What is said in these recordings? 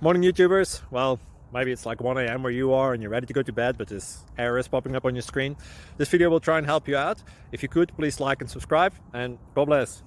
Morning YouTubers. Well, maybe it's like 1 a.m. where you are and you're ready to go to bed, but this error is popping up on your screen. This video will try and help you out. If you could, please like and subscribe, and God bless.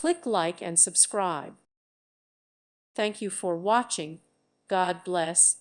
Click like and subscribe. Thank you for watching. God bless.